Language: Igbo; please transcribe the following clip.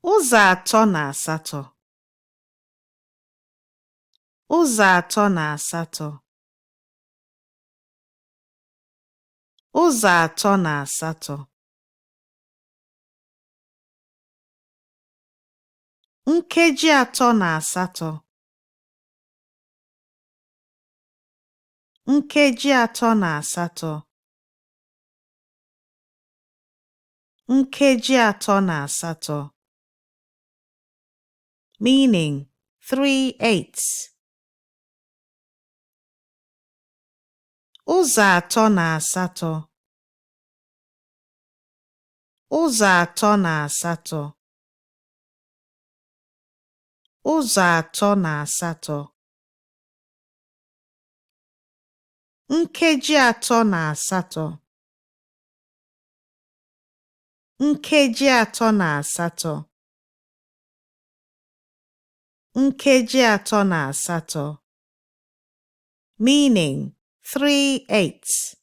ụzọ atọ na asatọ ụzọ atọ na asatọ ụzọ atọ na asatọ nkeji atọ na asatọ nkeji atọ na asatọ nkeji atọ na asatọ meaning 3/8 ụzọ atọ na asatọ ụzọ atọ na asatọ ụzọ atọ na asatọ nkeji atọ na asatọ nkeji atọ na asatọ nkeji atọ na asatọ meaning 3/8